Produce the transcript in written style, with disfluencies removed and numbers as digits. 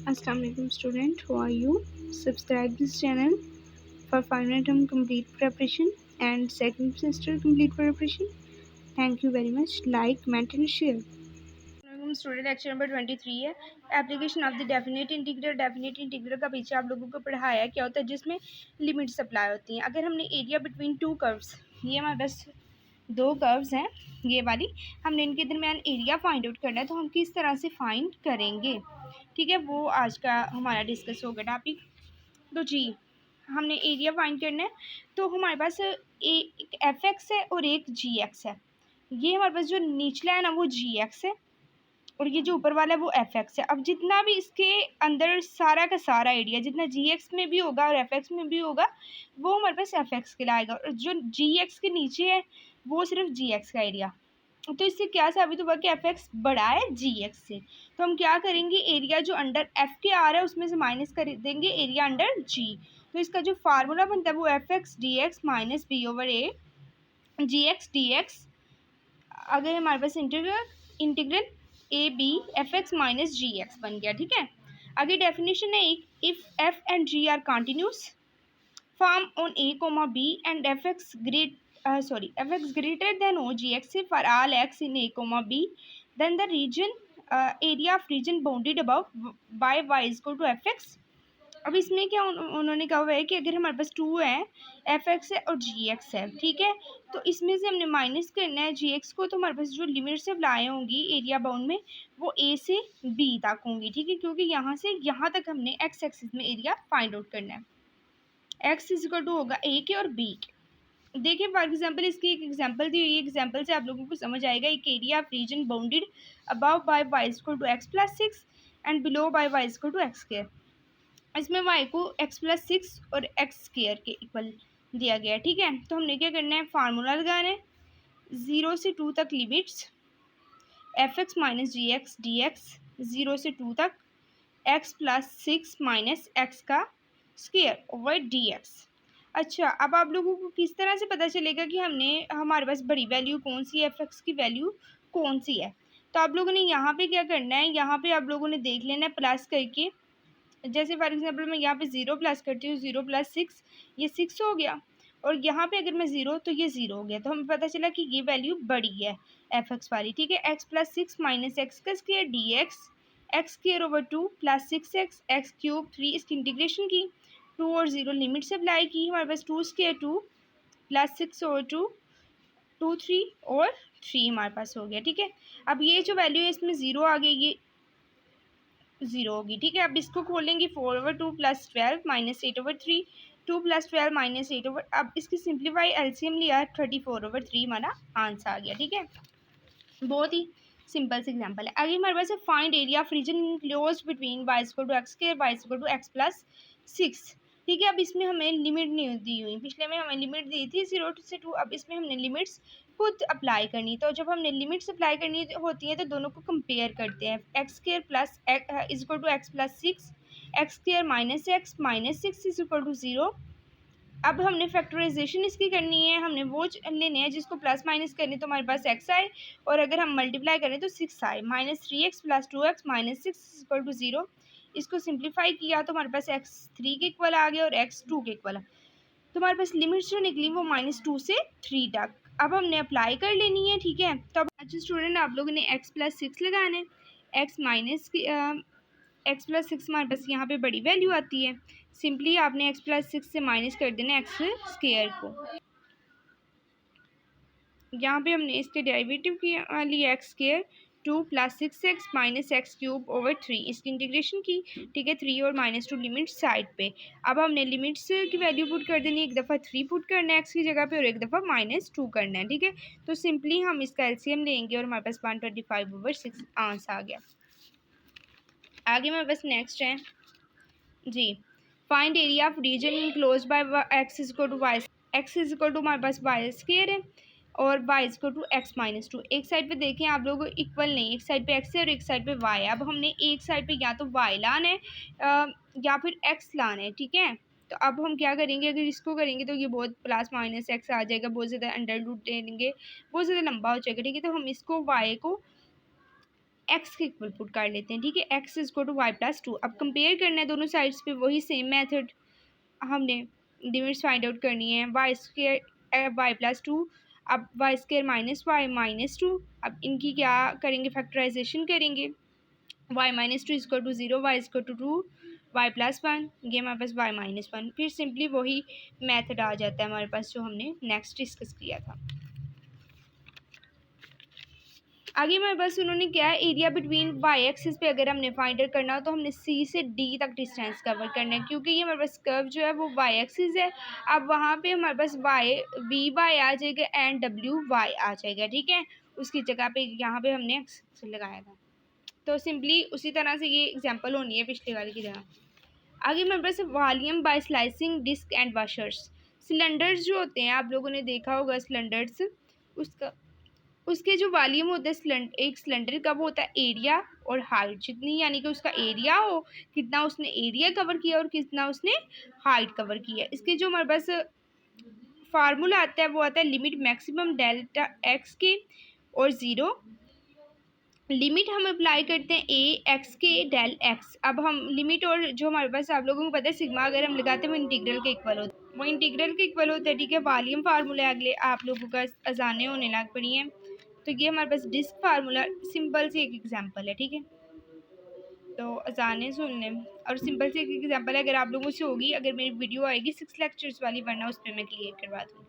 Assalamu alaikum student, how are you? Subscribe this channel for final term complete preparation and second semester complete preparation. Thank you very much. Like, comment and share. Student lecture number 23 है application of the definite integral. Definite integral का पीछे आप लोगों को पढ़ाया क्या होता है, जिसमें लिमिट्स अप्लाई होती हैं। अगर हमने एरिया बिटवीन टू कर्व्स, ये हमारे पास दो कर्व्स हैं ये वाली, हमने इनके दरमियान एरिया फाइंड आउट करना है, तो हम किस तरह से फाइंड करेंगे, ठीक है, वो आज का हमारा डिस्कस होगा टॉपिक। तो जी हमने एरिया फाइंड करना है, तो हमारे पास एक एफ एक्स है और एक जी एक्स है। ये हमारे पास जो निचला है ना वो जी एक्स है और ये जो ऊपर वाला है वो एफ एक्स है। अब जितना भी इसके अंदर सारा का सारा एरिया जितना जी एक्स में भी होगा और एफ एक्स में भी होगा वो हमारे पास एफ एक्स कहलाएगा, और जो जी एक्स के नीचे है वो सिर्फ जी एक्स का एरिया। तो इससे क्या साबित हुआ कि एफ एक्स बड़ा है जी एक्स से। तो हम क्या करेंगे, एरिया जो अंडर एफ के आ रहा है उसमें से माइनस कर देंगे एरिया अंडर जी। तो इसका जो फार्मूला बनता है वो F X D X minus B over A G X D X. अगर हमारे पास integral A B F X minus G X बन गया, ठीक है। आगे डेफिनेशन है एक, if F and G are continuous form on a comma b and f x greater than o g x for all x in a comma b, then the region area of region bounded above by y is equal to f x। अब इसमें क्या उन्होंने कहा हुआ है कि अगर हमारे पास टू है, एफ एक्स है और जी एक्स है, ठीक है, तो इसमें से हमने माइनस करना है जी एक्स को, तो हमारे पास जो लिमिट से लाए होंगी एरिया बाउंड में वो ए से बी तक होंगी, ठीक है, क्योंकि यहाँ से यहाँ तक हमने एक्स एक्सिस में एरिया फाइंड आउट करना है। एक्स इज इक्वल टू होगा ए के और बी के। देखिए फॉर एग्जांपल इसकी एक एग्जांपल दी हुई है, एग्जांपल से आप लोगों को समझ आएगा। एक area of region bounded above by y is equal to x plus six and below by y is equal to x square. इसमें वाई को एक्स प्लस सिक्स और एक्स स्क्वायर के इक्वल दिया गया है, ठीक है। तो हमने क्या करना है, फार्मूला लगाना है, 0 से 2 तक limits F X minus G X D x, 0 से 2 तक x plus six minus X का स्क्वायर ओवर डी एक्स। अच्छा, अब आप लोगों को किस तरह से पता चलेगा कि हमने हमारे पास बड़ी वैल्यू कौन सी है, एफ एक्स की वैल्यू कौन सी है। तो आप लोगों ने यहाँ पे क्या करना है, यहाँ पे आप लोगों ने देख लेना है प्लस करके। जैसे फॉर एग्जांपल मैं यहाँ पे 0 प्लस करती हूँ, 0 प्लस सिक्स, ये 6 हो गया, और यहाँ पे अगर मैं 0 तो ये 0 हो गया। तो हमें पता चला कि ये वैल्यू बड़ी है एफ एक्स वाली, ठीक है। X plus six minus X का square D X square over 2 plus six X cube 3, इसकी इंटीग्रेशन की, 2 और 0 लिमिट से अप्लाई की, हमारे पास 2 स्क्वायर 2 प्लस सिक्स ओवर 2 2 3 और 3 हमारे पास हो गया, ठीक है। अब ये जो वैल्यू है इसमें 0 आ गई, ये 0 होगी, ठीक है। अब इसको खोलेंगे, 4 over 2 plus 12 minus 8 over 3, 2 plus 12 minus 8 over, अब इसकी सिंप्लीफाई एलसीएम लिया 34 ओवर 3 हमारा आंसर आ गया, ठीक है। बहुत ही सिंपल सी एग्जांपल है। आगे हमारे पास है find area of region enclosed between y equal to x square y equal to x plus six, ठीक है। अब इसमें हमें लिमिट नहीं दी हुई, पिछले में हमें लिमिट दी थी 0 से 2, अब इसमें हमने लिमिट्स खुद अप्लाई करनी। तो जब हमने लिमिट्स अप्लाई करनी होती हैं तो दोनों को कंपेयर करते हैं। X square plus is equal to x plus six, x square minus six is equal to 0। अब हमने फैक्टराइजेशन इसकी करनी है, हमने वो लेने हैं जिसको प्लस माइनस करने, तो हमारे पास एक्स आए, और अगर हम मल्टीप्लाई करें तो सिक्स आए, minus 3x plus 2x minus six equal to 0। इसको सिंप्लीफाई किया तो हमारे पास x3 के इक्वल आ गया और x2 के इक्वल। तो हमारे पास लिमिट्स जो निकली वो -2 से 3 तक। अब हमने अप्लाई कर लेनी है, ठीक है। तो अब अच्छा स्टूडेंट, आप लोगों ने x प्लस सिक्स लगाना है, एक्स प्लस सिक्स हमारे पास यहाँ पे बड़ी वैल्यू आती है, सिंपली आपने एक्स प्लस सिक्स से माइनस कर देना एक्स स्क्वायर को। यहाँ पे हमने इसके डेरिवेटिव की लिया x square, 2 plus six x minus x cube over 3, इसकी इंटीग्रेशन की, ठीक है। 3 और -2 लिमिट साइड पे। अब हमने लिमिट्स की वैल्यू पुट कर देनी है, एक दफ़ा 3 पुट करना है एक्स की जगह पे और एक दफ़ा -2 करना है, ठीक है। तो सिंपली हम इसका एलसीएम लेंगे और हमारे पास 125 ओवर 6 आंसर आ गया। आगे हमारे पास नेक्स्ट है जी, find area of region enclose by X is equal to Y, X is equal to हमारे पास वाई स्क्वायर है और Y is equal to X minus 2। एक साइड पे देखें आप लोग इक्वल नहीं, एक साइड पे एक्स है और एक साइड पे वाई है। अब हमने एक साइड पे या तो वाई लाना है या फिर एक्स लाना है, ठीक है। तो अब हम क्या करेंगे, अगर इसको करेंगे तो ये बहुत प्लस माइनस एक्स आ जाएगा, बहुत ज़्यादा अंडर रूट ले लेंगे, बहुत ज़्यादा लंबा हो जाएगा, ठीक है। तो हम इसको वाई को एक्स के इक्वल पुट कर लेते हैं, ठीक है। X is equal to Y plus two. अब कंपेयर करना है दोनों साइड्स पे, वही सेम मेथड हमने लिमिट्स फाइंड आउट करनी है। Y square Y plus two, अब Y square minus Y minus two. अब इनकी क्या करेंगे, फैक्टराइजेशन करेंगे। Y minus two is equal to zero, Y is equal to two, Y plus one, ये हमारे पास वाई माइनस वन। फिर सिंपली वही मेथड आ जाता है हमारे पास जो हमने नेक्स्ट डिस्कस किया था। आगे हमारे पास उन्होंने क्या है, एरिया बिटवीन वाई एक्सिस पे अगर हमने फाइंड आउट करना हो तो हमने सी से डी तक डिस्टेंस कवर करना है, क्योंकि ये हमारे पास कर्व जो है वो वाई एक्सिस है। अब वहाँ पे हमारे पास वाई वी वाई आ जाएगा एंड डब्ल्यू वाई आ जाएगा, ठीक है। उसकी जगह पे यहाँ पे हमने एक्स लगाया था। तो सिंपली उसी तरह से ये एग्जाम्पल होनी है पिछले वाले की तरह। आगे हमारे पास volume by slicing disk and washers. Cylinders जो होते हैं, आप लोगों ने देखा होगा सिलेंडर्स, उसका उसके जो वॉल्यूम होता है एक सिलेंडर का, वो होता है एरिया और हाइट जितनी, यानी कि उसका एरिया हो कितना उसने एरिया कवर किया और कितना उसने हाइट कवर किया। इसके जो हमारे पास फार्मूला आता है वो आता है लिमिट मैक्सिमम डेल्टा एक्स के और ज़ीरो। लिमिट हम अप्लाई करते हैं ए एक्स के डेल एक्स। अब हम लिमिट और जो हमारे पास आप लोगों को पता है सिग्मा अगर हम लगाते हैं वो इंटीग्रल के इक्वल होता है, वो इंटीग्रल के इक्वल होता है, ठीक है। वॉल्यूम फार्मूला अगले आप लोगों का अजाने होने लग पड़ी हैं, तो ये हमारे पास डिस्क फार्मूला सिंपल से एक एग्जांपल है, ठीक है। तो अजाने सुन लें और सिंपल से एक एग्जांपल है, अगर आप लोगों से होगी, अगर मेरी वीडियो आएगी 6 लेक्चर्स वाली, वरना उस पर मैं क्लियर करवा दूँ।